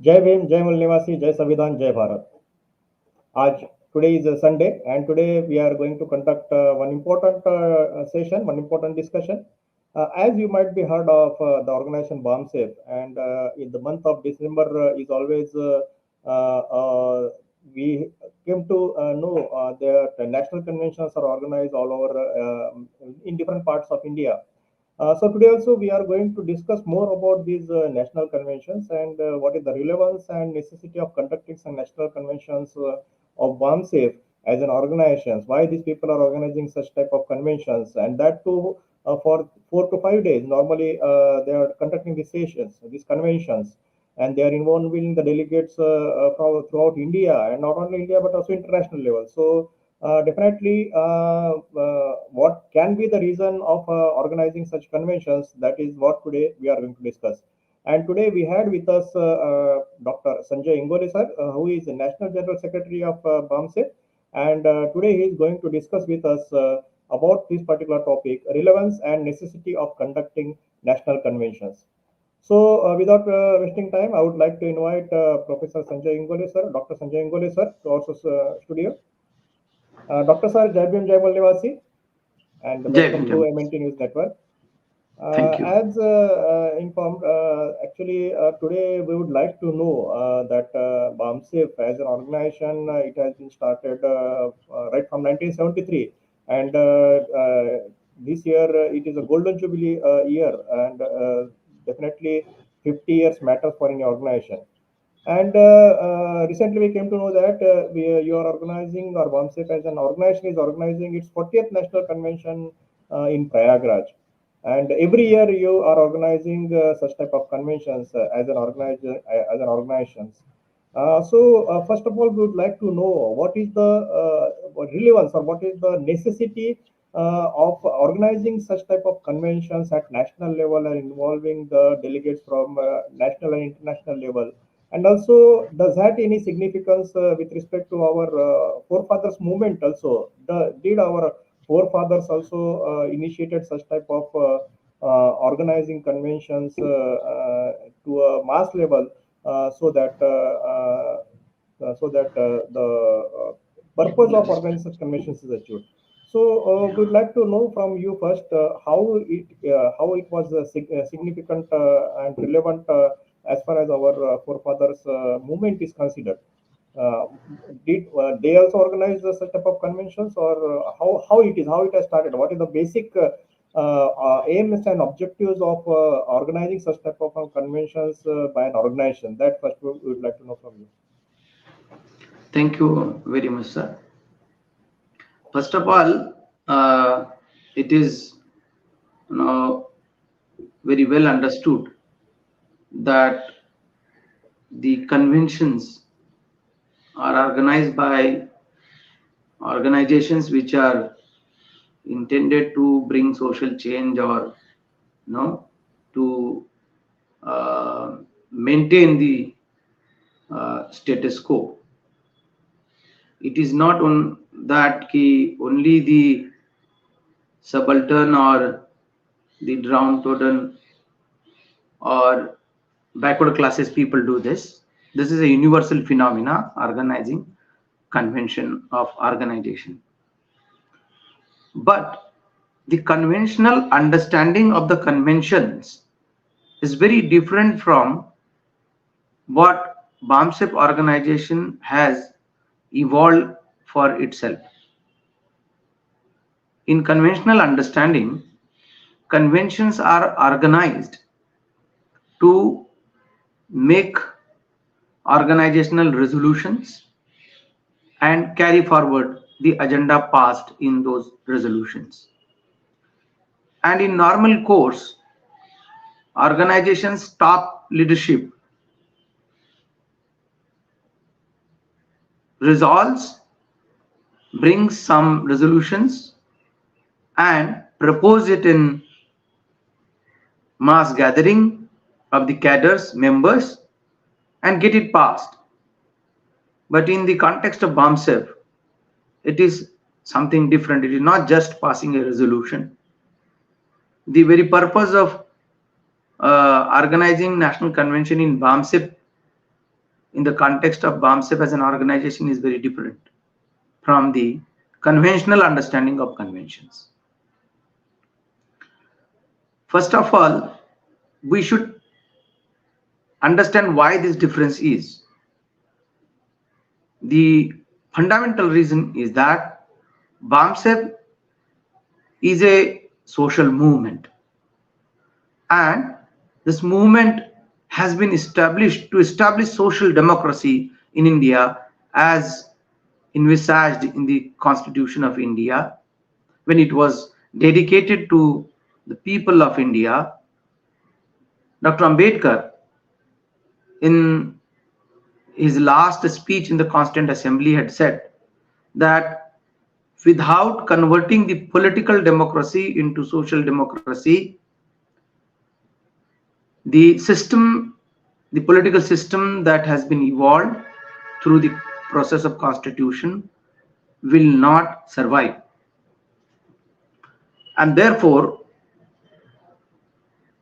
जय भीम, जय मूल निवासी, जय संविधान, जय भारत. आज Today is a Sunday, and today we are going to conduct one important session, one important discussion. As you might be heard of the organization BAMCEF, and in the month of December is always uh, uh, we came to know that the national conventions are organized all over in different parts of India. So today also we are going to discuss more about these national conventions and what is the relevance and necessity of conducting some national conventions of BAMSAFE as an organization. Why these people are organizing such type of conventions, and that too for 4 to 5 days. Normally they are conducting these sessions, these conventions, and they are involving the delegates from throughout India, and not only India but also international level. So definitely, what can be the reason of organizing such conventions? That is what today we are going to discuss. And today we had with us Dr. Sanjay Ingole sir, who is the National General Secretary of BAMCEF. And today he is going to discuss with us about this particular topic, relevance and necessity of conducting national conventions. So, without wasting time, I would like to invite Professor Sanjay Ingole sir, Dr. Sanjay Ingole sir, to our studio. Dr. Sir, Jai Bhim, Jai Nivasi, and Jai welcome to Bhim. MNT News Network. Thank you. As informed, actually, today we would like to know that BAMCEF as an organization, it has been started right from 1973, and this year it is a golden jubilee year, and definitely 50 years matters for any organization. And recently we came to know that you are organizing, or BAMCEF as an organization is organizing its 40th National Convention in Prayagraj. And every year you are organizing such type of conventions as an organization. So first of all, we would like to know what is the relevance, or what is the necessity of organizing such type of conventions at national level and involving the delegates from national and international level. And also, does that any significance with respect to our forefathers movement also? Did our forefathers also initiated such type of organizing conventions to a mass level so that the purpose of organizing such conventions is achieved. So we'd like to know from you first how it was significant and relevant as far as our forefathers movement is considered. Uh, did they also organize such type of conventions, or how it has started? What is the basic aims and objectives of organizing such type of conventions by an organization? That first we would like to know from you. Thank you very much, sir. First of all, it is you know, very well understood that the conventions are organized by organizations which are intended to bring social change or to maintain the status quo. It is not on that only the subaltern or the downtrodden or backward classes people do this. This is a universal phenomena, organizing convention of organization. But the conventional understanding of the conventions is very different from what BAMCEF organization has evolved for itself. In conventional understanding, conventions are organized to make organizational resolutions and carry forward the agenda passed in those resolutions. And in normal course, organizations' top leadership resolves, brings some resolutions, and propose it in mass gathering of the cadres, members, and get it passed. But in the context of BAMCEF, it is something different. It is not just passing a resolution. The very purpose of organizing national convention in BAMCEF in the context of BAMCEF as an organization is very different from the conventional understanding of conventions. First of all, we should understand why this difference is. The fundamental reason is that BAMCEF is a social movement, and this movement has been established to establish social democracy in India as envisaged in the Constitution of India when it was dedicated to the people of India. Dr. Ambedkar, in his last speech in the Constituent Assembly, had said that without converting the political democracy into social democracy, the political system that has been evolved through the process of constitution will not survive. And therefore,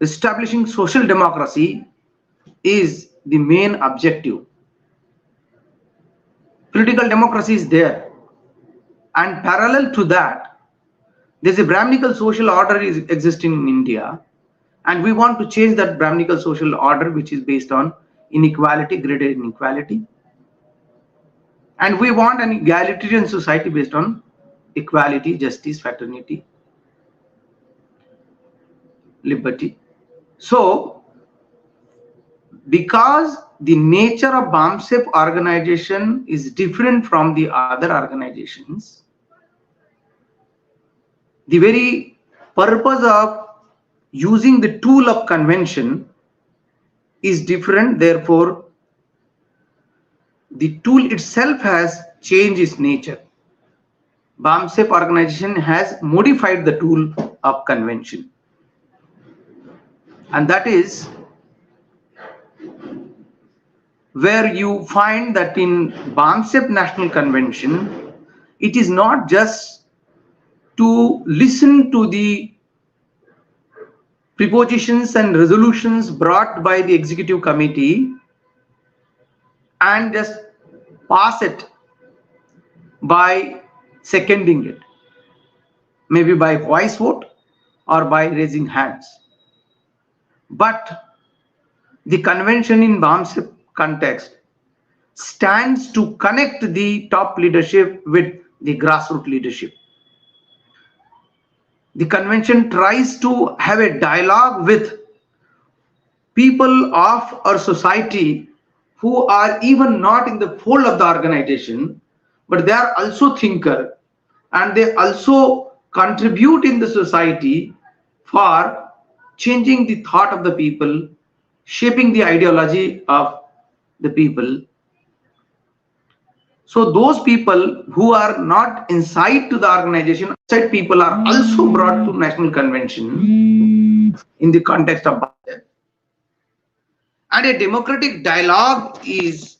establishing social democracy is the main objective. Political democracy is there, and parallel to that, there's a Brahminical social order is existing in India, and we want to change that Brahminical social order, which is based on inequality, greater inequality. And we want an egalitarian society based on equality, justice, fraternity, liberty. So, because the nature of BAMCEF organization is different from the other organizations, the very purpose of using the tool of convention is different. Therefore, the tool itself has changed its nature. BAMCEF organization has modified the tool of convention, and that is where you find that in BAMCEF National Convention, it is not just to listen to the propositions and resolutions brought by the executive committee and just pass it by seconding it, maybe by voice vote or by raising hands. But the convention in BAMCEF context stands to connect the top leadership with the grassroots leadership. The convention tries to have a dialogue with people of our society who are even not in the fold of the organization, but they are also thinkers, and they also contribute in the society for changing the thought of the people, shaping the ideology of the people. So those people who are not inside to the organization, outside people are also brought to National Convention in the context of BAMCEF. And a democratic dialogue is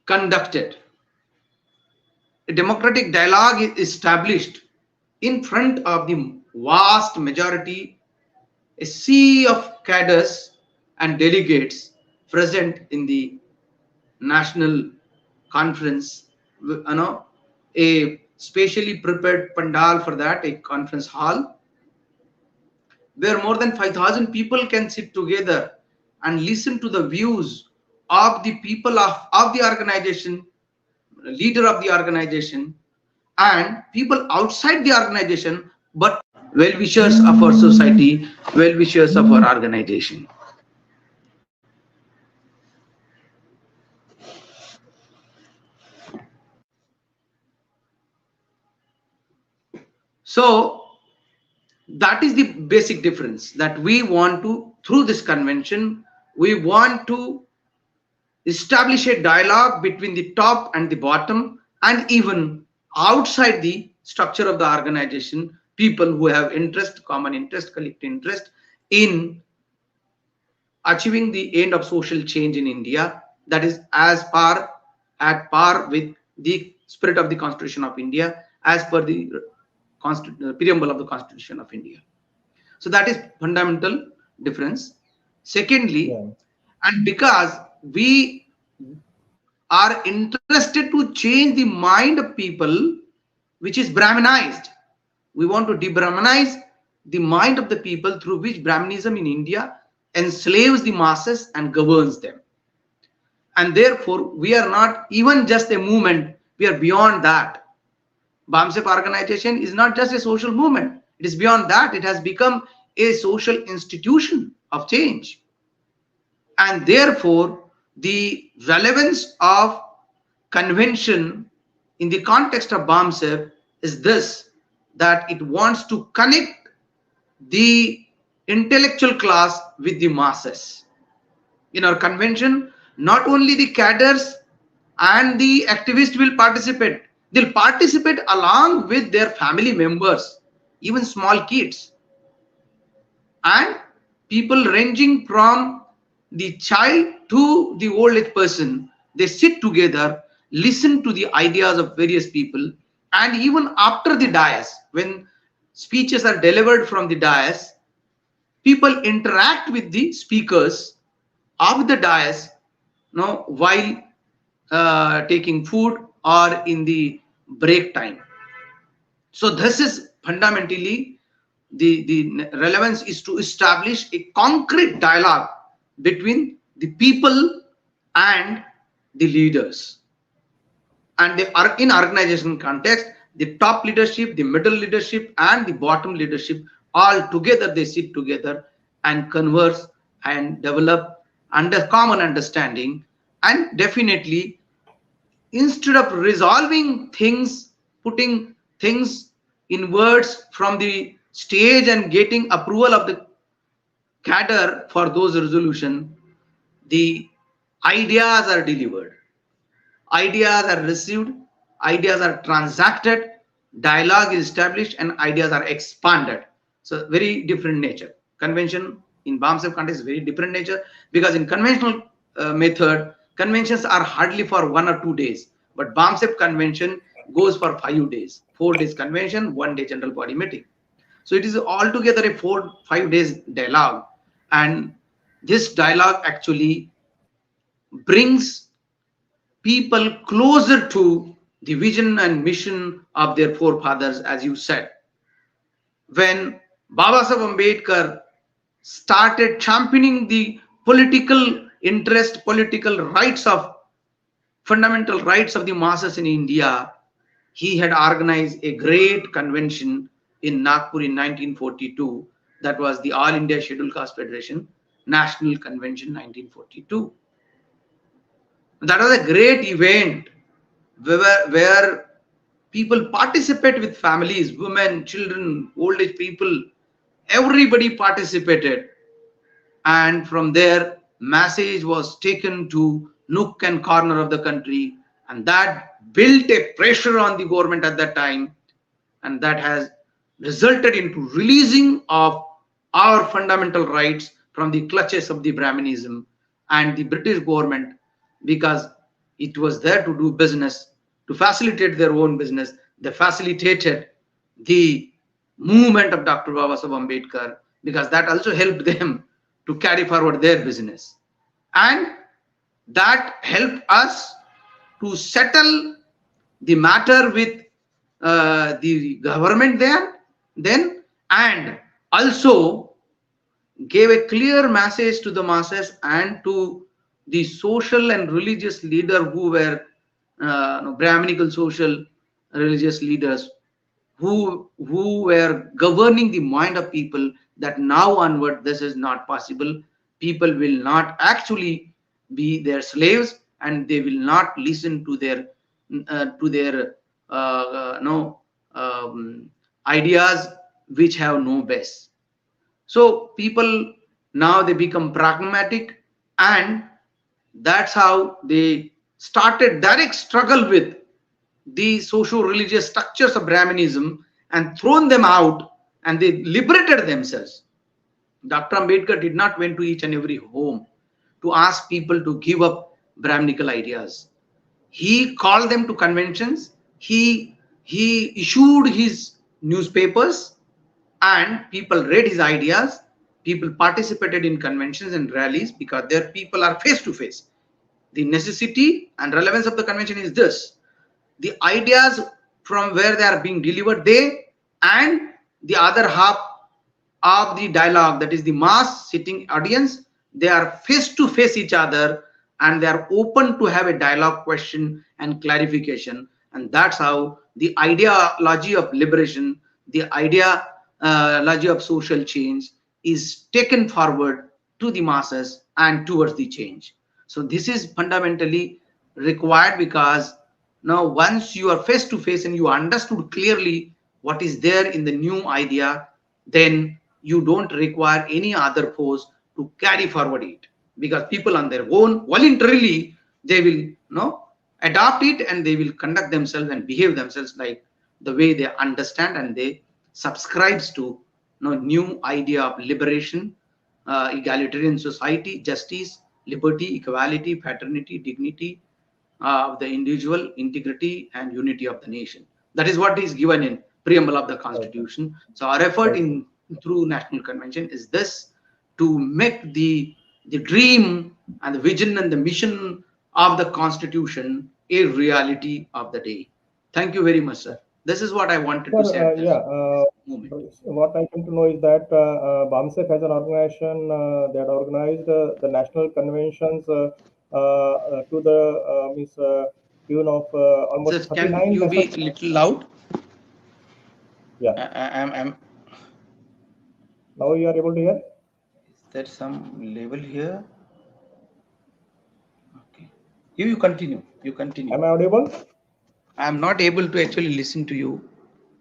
conducted. A democratic dialogue is established in front of the vast majority, a sea of cadres and delegates present in the national conference, a specially prepared pandal for that, a conference hall, where more than 5,000 people can sit together and listen to the views of the people of the organization, leader of the organization, and people outside the organization, but well-wishers of our society, well-wishers of our organization. So that is the basic difference, that we want to, through this convention, we want to establish a dialogue between the top and the bottom, and even outside the structure of the organization, people who have interest, common interest, collective interest in achieving the end of social change in India, that is at par with the spirit of the Constitution of India as per the preamble of the Constitution of India. So that is fundamental difference. Secondly, And because we are interested to change the mind of people, which is Brahmanized. We want to de-Brahmanize the mind of the people through which Brahmanism in India enslaves the masses and governs them. And therefore, we are not even just a movement, we are beyond that. BAMCEF organization is not just a social movement, it is beyond that. It has become a social institution of change. And therefore, the relevance of convention in the context of BAMCEF is this, that it wants to connect the intellectual class with the masses. In our convention, not only the cadres and the activists will participate, they'll participate along with their family members, even small kids, and people ranging from the child to the old age person. They sit together, listen to the ideas of various people, and even after the dais, when speeches are delivered from the dais, people interact with the speakers of the dais, while taking food or in the break time. So this is fundamentally the relevance is to establish a concrete dialogue between the people and the leaders. And they are in organization context, the top leadership, the middle leadership, and the bottom leadership, all together they sit together and converse and develop under common understanding. And definitely, instead of resolving things, putting things in words from the stage and getting approval of the cadre for those resolution, the ideas are delivered, ideas are received, ideas are transacted, dialogue is established, and ideas are expanded. So very different nature. Convention in BAMCEF context is very different nature, because in conventional method, conventions are hardly for 1 or 2 days, but BAMCEF convention goes for 5 days, 4 days convention, 1 day general body meeting. So it is altogether a 4-5 days dialogue, and this dialogue actually brings people closer to the vision and mission of their forefathers, as you said. When Babasaheb Ambedkar started championing the political interest, political rights of fundamental rights of the masses in India, he had organized a great convention in Nagpur in 1942. That was the All India Scheduled Caste Federation National Convention 1942. That was a great event where people participate with families, women, children, old age people, everybody participated. And from there, message was taken to nook and corner of the country, and that built a pressure on the government at that time, and that has resulted into releasing of our fundamental rights from the clutches of the Brahmanism and the British government, because it was there to do business, to facilitate their own business. They facilitated the movement of Dr. Babasaheb Ambedkar, because that also helped them to carry forward their business. And that helped us to settle the matter with the government then, and also gave a clear message to the masses and to the social and religious leader who were Brahminical social religious leaders who were governing the mind of people, that now onward this is not possible. People will not actually be their slaves, and they will not listen to their ideas which have no base. So people now they become pragmatic, and that's how they started direct struggle with the socio-religious structures of Brahmanism and thrown them out, and they liberated themselves. Dr. Ambedkar did not went to each and every home to ask people to give up Brahminical ideas. He called them to conventions. He issued his newspapers, and people read his ideas, people participated in conventions and rallies because their people are face to face. The necessity and relevance of the convention is this: the ideas from where they are being delivered, they and the other half of the dialogue, that is the mass sitting audience, they are face to face each other, and they are open to have a dialogue, question and clarification. And that's how the ideology of liberation, the ideology of social change is taken forward to the masses and towards the change. So this is fundamentally required, because now once you are face to face and you understood clearly what is there in the new idea, then you don't require any other force to carry forward it, because people on their own voluntarily they will adopt it, and they will conduct themselves and behave themselves like the way they understand, and they subscribes to new idea of liberation, egalitarian society, justice, liberty, equality, fraternity, dignity of the individual, integrity and unity of the nation. That is what is given in preamble of the constitution. So our effort in through national convention is this: to make the dream and the vision and the mission of the constitution a reality of the day. Thank you very much, sir. This is what I wanted to say at this moment. What I came to know is that BAMCEF as an organization, they had organized the national conventions to the tune of almost Sir, 39 can you be national. little loud? Yeah. I'm Now you are able to hear? Is there some level here? Okay. You continue. You continue. Am I audible? I'm not able to actually listen to you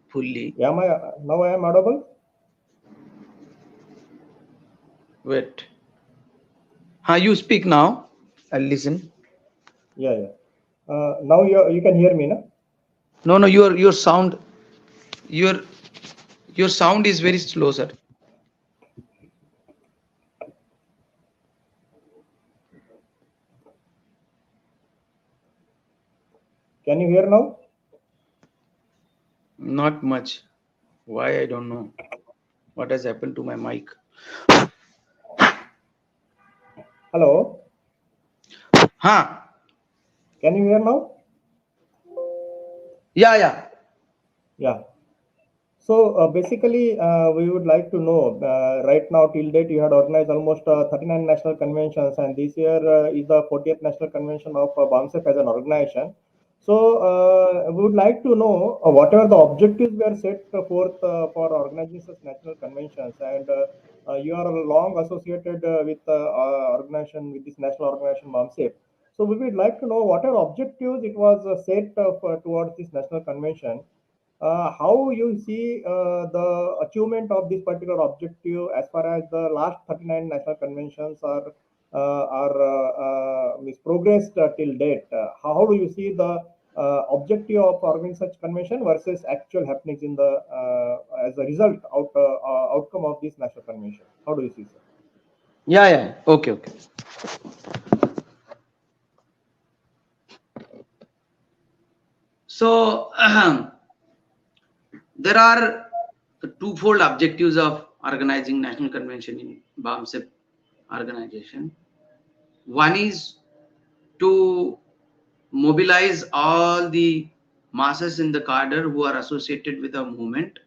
fully. Yeah, now I am audible? Wait. You speak now. I'll listen. Yeah, yeah. Now you can hear me, no? No, your sound, your your sound is very slow, sir. Can you hear now? Not much. Why, I don't know. What has happened to my mic? Hello? Huh? Can you hear now? Yeah. Yeah. So basically, we would like to know right now till date you had organized almost 39 national conventions, and this year is the 40th national convention of BAMCEF as an organization. So we would like to know whatever the objectives were set forth for organizing such national conventions, and you are long associated with organization, with this national organization BAMCEF. So we would like to know what are objectives it was set towards this national convention, how you see the achievement of this particular objective as far as the last 39 national conventions are progressed till date. How do you see the objective of organizing such convention versus actual happenings in the as a result outcome of this national convention? How do you see, sir? Yeah. Okay. So there are twofold objectives of organizing national convention in BAMCEF organization. One is to mobilize all the masses in the cadre who are associated with a movement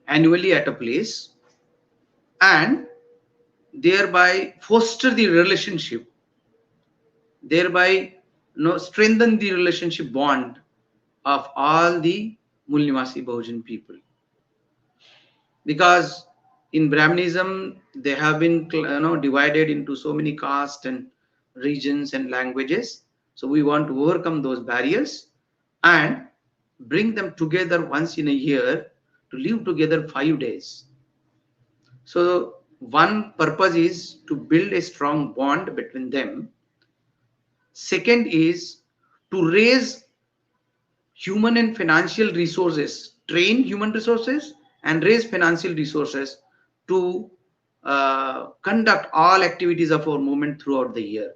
annually at a place, and thereby foster the relationship, thereby strengthen the relationship bond of all the Mul Nivasi Bahujan people. Because in Brahmanism they have been divided into so many castes and regions and languages. So we want to overcome those barriers and bring them together once in a year to live together 5 days. So one purpose is to build a strong bond between them. Second is to raise human and financial resources, train human resources and raise financial resources to conduct all activities of our movement throughout the year.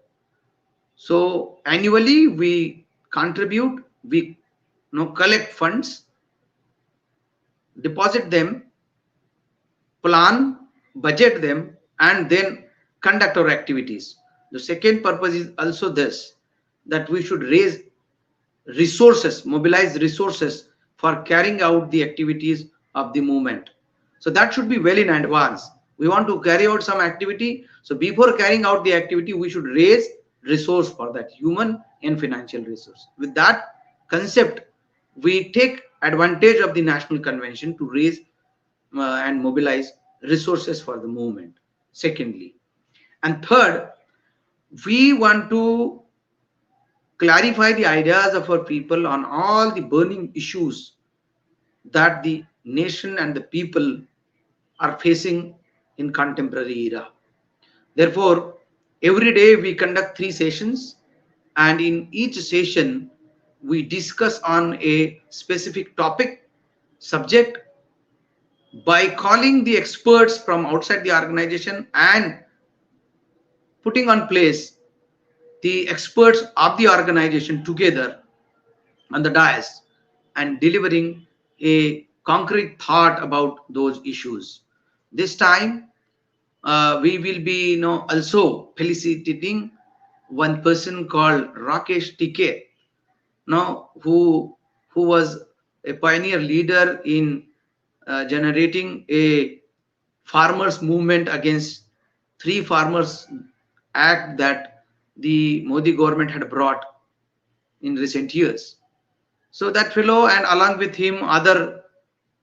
So annually we contribute, we collect funds, deposit them, plan budget them, and then conduct our activities. The second purpose is also this, that we should raise resources, mobilize resources for carrying out the activities of the movement. So that should be well in advance. We want to carry out some activity. So before carrying out the activity, we should raise resource for that, human and financial resource. With that concept, we take advantage of the national convention to raise and mobilize resources for the movement. Secondly, and third, we want to clarify the ideas of our people on all the burning issues that the nation and the people are facing in contemporary era. Therefore, every day we conduct 3 sessions, and in each session we discuss on a specific topic, subject, by calling the experts from outside the organization and putting on place the experts of the organization together on the dais and delivering a concrete thought about those issues. This time, we will be also felicitating one person called Rakesh Tike, who was a pioneer leader in generating a farmers movement against 3 farmers act that the Modi government had brought in recent years. So that fellow, and along with him other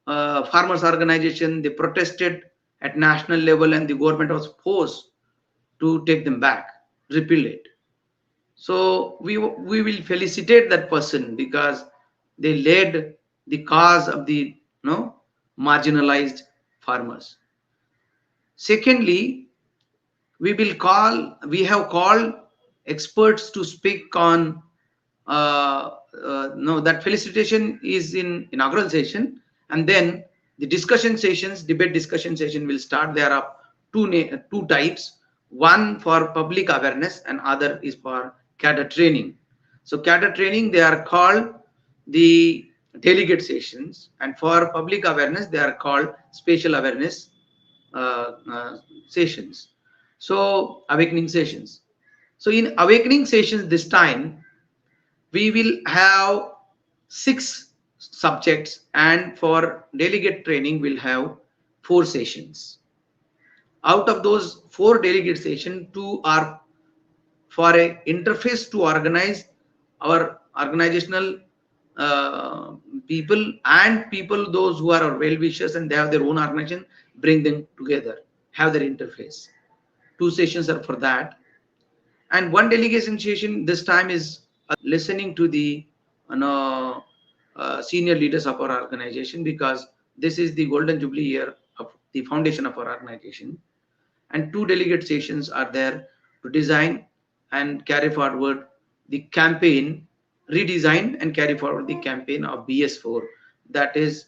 farmers organization, they protested at national level, and the government was forced to take them back, repeal it. So we will felicitate that person because they led the cause of the marginalized farmers. Secondly, we have called experts to speak on no, that felicitation is in inaugural session, and then the discussion sessions, debate discussion session will start. There are two types, one for public awareness and other is for cadre training. So cadre training, they are called the delegate sessions, and for public awareness they are called spatial awareness sessions. So awakening sessions. So in awakening sessions this time, we will have 6 subjects, and for delegate training we'll have 4 sessions. Out of those 4 delegate sessions, 2 are for a interface to organize our organizational people, and people those who are our well-wishers and they have their own organization, bring them together, have their interface. 2 sessions are for that, and 1 delegation session this time is listening to the senior leaders of our organization, because this is the golden jubilee year of the foundation of our organization, and 2 delegate sessions are there to design and carry forward the campaign, redesign and carry forward the campaign of BS4, that is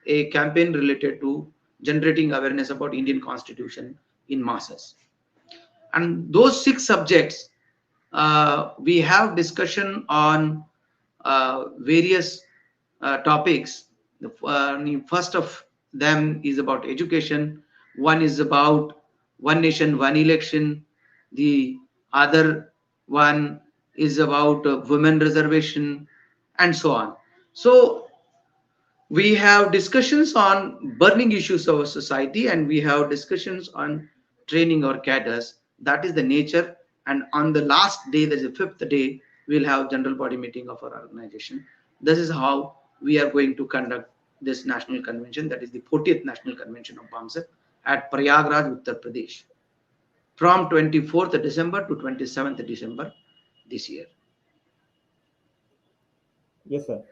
a campaign related to generating awareness about Indian Constitution in masses. And those 6 subjects, we have discussion on various topics. The first of them is about education. One is about one nation, one election. The other one is about women reservation, and so on. So we have discussions on burning issues of our society, and we have discussions on training our cadres. That is the nature. And on the last day, that is the 5th day, we'll have general body meeting of our organization. This is how we are going to conduct this national convention, that is the 40th national convention of BAMCEF at Prayagraj, Uttar Pradesh, from 24th December to 27th December this year. Yes, sir.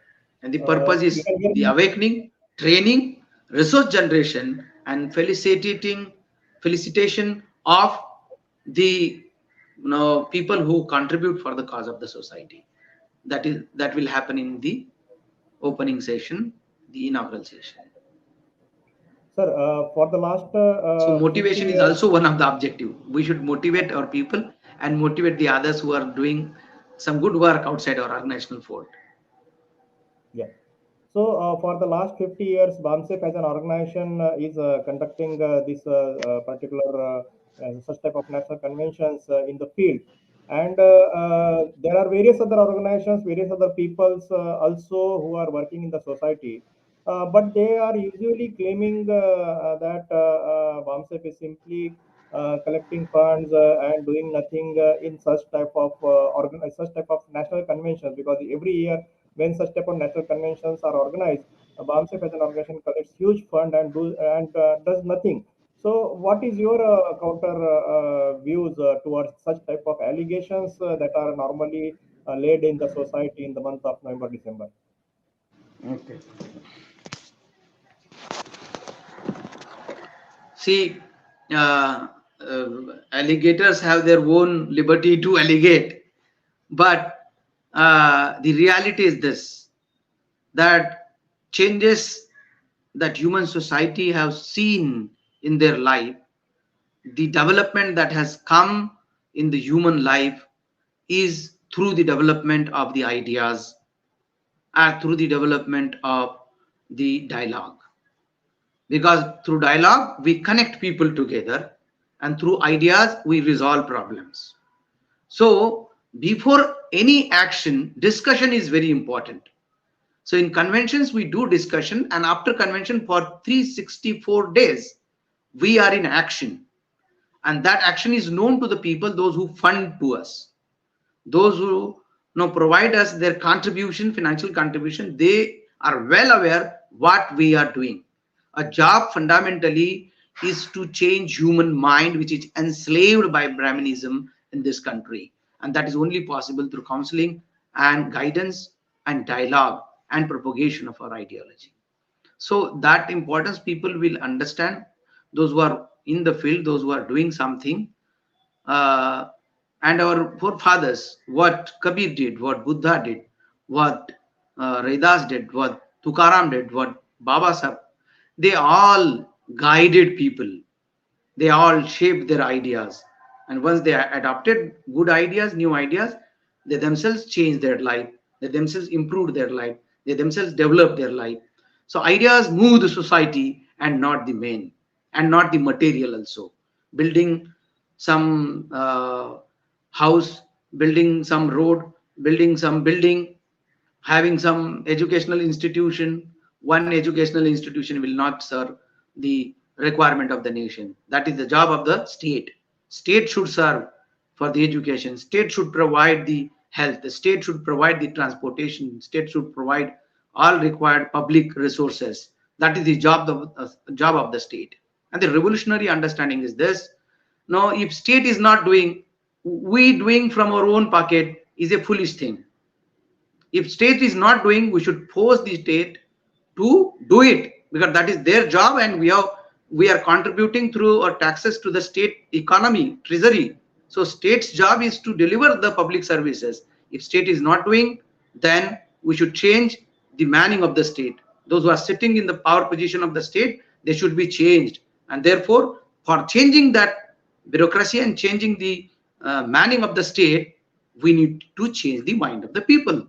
And the purpose is the awakening, training, resource generation, and felicitation of the people who contribute for the cause of the society. That will happen in the opening session, the inaugural session. Sir, for the last so motivation is also one of the objective. We should motivate our people and motivate the others who are doing some good work outside our organizational fold. Yeah. So, for the last 50 years, BAMCEF as an organization is conducting this particular such type of national conventions in the field. And there are various other organizations, various other peoples also who are working in the society. But they are usually claiming that BAMCEF is simply collecting funds and doing nothing in such type of such type of national conventions, because every year when such type of national conventions are organized, BAMCEF as an organization collects huge fund and does nothing. So, what is your counter views towards such type of allegations that are normally laid in the society in the month of November, December? Okay. See, uh, alligators have their own liberty to alligate, but the reality is this, that changes that human society have seen in their life, the development that has come in the human life is through the development of the ideas and through the development of the dialogue. Because through dialogue we connect people together, and through ideas we resolve problems. So before any action, discussion is very important. So in conventions we do discussion, and after convention for 364 days we are in action, and that action is known to the people, those who fund to us, those who provide us their contribution, financial contribution. They are well aware what we are doing. A job fundamentally is to change human mind, which is enslaved by Brahminism in this country, and that is only possible through counseling and guidance and dialogue and propagation of our ideology. So that importance people will understand, those who are in the field, those who are doing something. uh, and our forefathers, what Kabir did, what Buddha did, what Raidas did, what Tukaram did, what Baba Sahib, they all guided people. They all shaped their ideas. And once they adopted good ideas, new ideas, they themselves changed their life. They themselves improved their life. They themselves developed their life. So ideas move the society and not the main, and not the material also. Building some house, building some road, building some building, having some educational institution. One educational institution will not serve the requirement of the nation. That is the job of the state. State should serve for the education. State should provide the health. The state should provide the transportation. State should provide all required public resources. That is the job of the state. And the revolutionary understanding is this: now if state is not doing, we doing from our own pocket is a foolish thing. If state is not doing, we should force the state to do it, because that is their job, and we are contributing through our taxes to the state economy, treasury. So state's job is to deliver the public services. If state is not doing, then we should change the manning of the state. Those who are sitting in the power position of the state, they should be changed. And therefore, for changing that bureaucracy and changing the manning of the state, we need to change the mind of the people,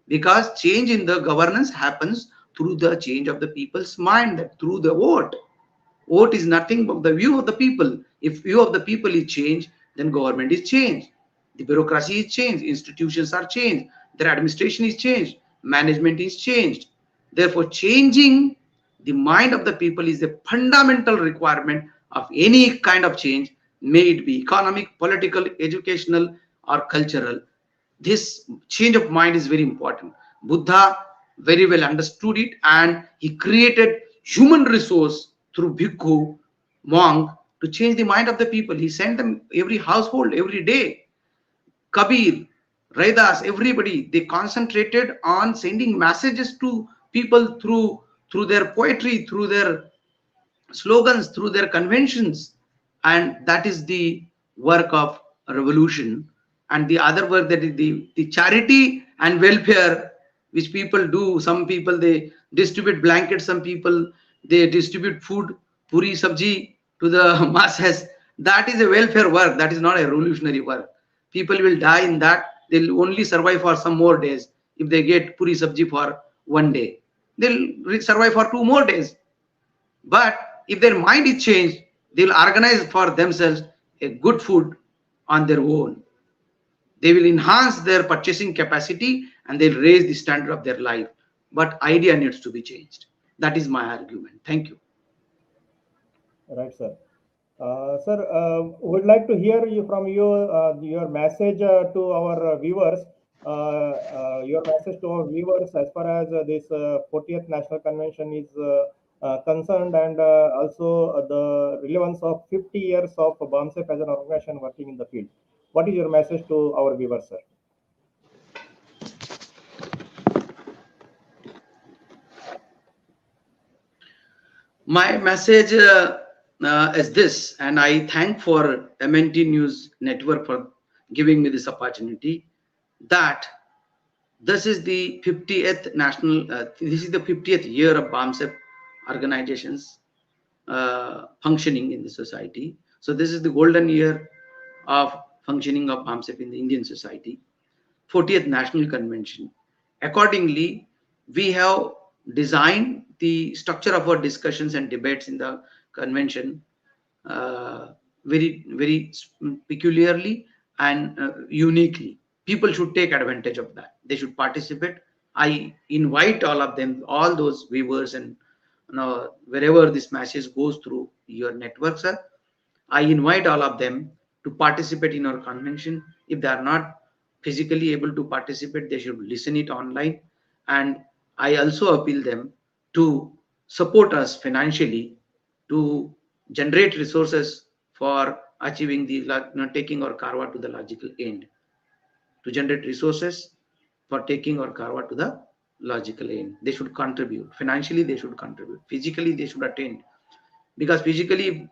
because change in the governance happens through the change of the people's mind, through the vote. Vote is nothing but the view of the people. If view of the people is changed, then government is changed, the bureaucracy is changed, institutions are changed, their administration is changed, management is changed. Therefore changing the mind of the people is a fundamental requirement of any kind of change, may it be economic, political, educational, or cultural. This change of mind is very important. Buddha very well understood it, and he created human resource through bhikkhu, monk, to change the mind of the people. He sent them every household every day. Kabir, Raidas, everybody, they concentrated on sending messages to people through their poetry, through their slogans, through their conventions. And that is the work of a revolution. And the other work, that is the charity and welfare which people do. Some people, they distribute blankets, some people they distribute food, puri sabji, to the masses. That is a welfare work, that is not a revolutionary work. People will die in that. They'll only survive for some more days if they get puri sabji for one day. they'll survive for 2 more days. But if their mind is changed, they'll organize for themselves a good food on their own. They will enhance their purchasing capacity and they'll raise the standard of their life. But idea needs to be changed. That is my argument. Thank you. Right, sir. Sir, would like to hear you from you your message to our viewers. Your message to our viewers as far as this 40th National Convention is concerned, and also the relevance of 50 years of BAMCEF as an organization working in the field. What is your message to our viewers, sir? My message is this, and I thank for MNT News Network for giving me this opportunity, that this is the 50th national, this is the 50th year of BAMCEF organizations functioning in the society. So this is the golden year of functioning of BAMCEF in the Indian society. 40th National Convention. Accordingly, we have designed the structure of our discussions and debates in the convention very peculiarly and uniquely. People should take advantage of that. They should participate. I invite all of them, all those viewers, and wherever this message goes through your network, sir, I invite all of them to participate in our convention. If they are not physically able to participate, they should listen it online. And I also appeal them to support us financially to generate resources for achieving the taking our Karwa to the logical end. To generate resources for taking our Karwa to the logical end. They should contribute. Financially, they should contribute. Physically, they should attend. Because physically,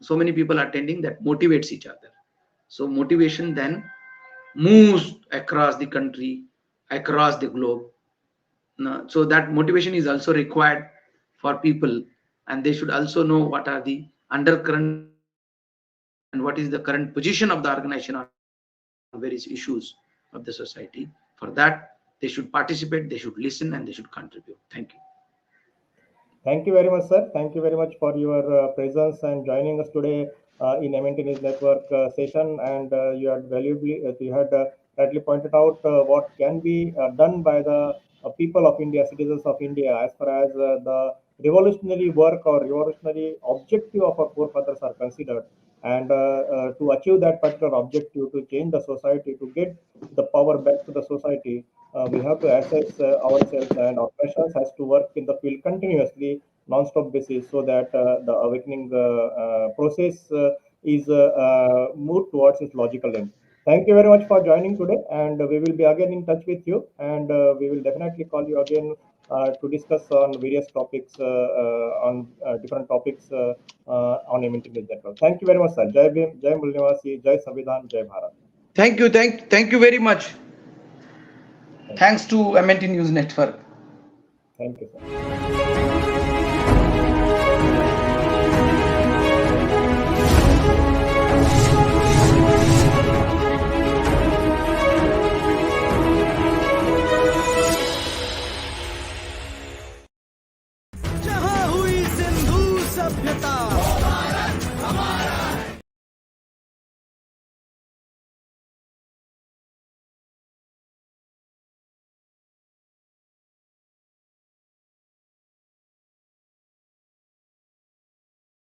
so many people attending, that motivates each other. So motivation then moves across the country, across the globe. So that motivation is also required for people, and they should also know what are the undercurrents and what is the current position of the organization on various issues of the society. For that, they should participate, they should listen, and they should contribute. Thank you. Thank you very much, sir. Thank you very much for your presence and joining us today in MNT News Network session. And you had rightly pointed out what can be done by the people of India, citizens of India, as far as the revolutionary work or revolutionary objective of our forefathers are considered. And to achieve that particular objective, to change the society, to get the power back to the society, we have to assess ourselves, and operations has to work in the field continuously, non-stop basis, so that the awakening process is moved towards its logical end. Thank you very much for joining today, and we will be again in touch with you, and we will definitely call you again to discuss on various topics, on different topics on MNT News Network. Thank you very much, sir. Jai Bhim, Jai Mulnivasi, Jai Samvidhan, Jai Bharat. Thank you very much. Thanks to MNT News Network. Thank you, sir.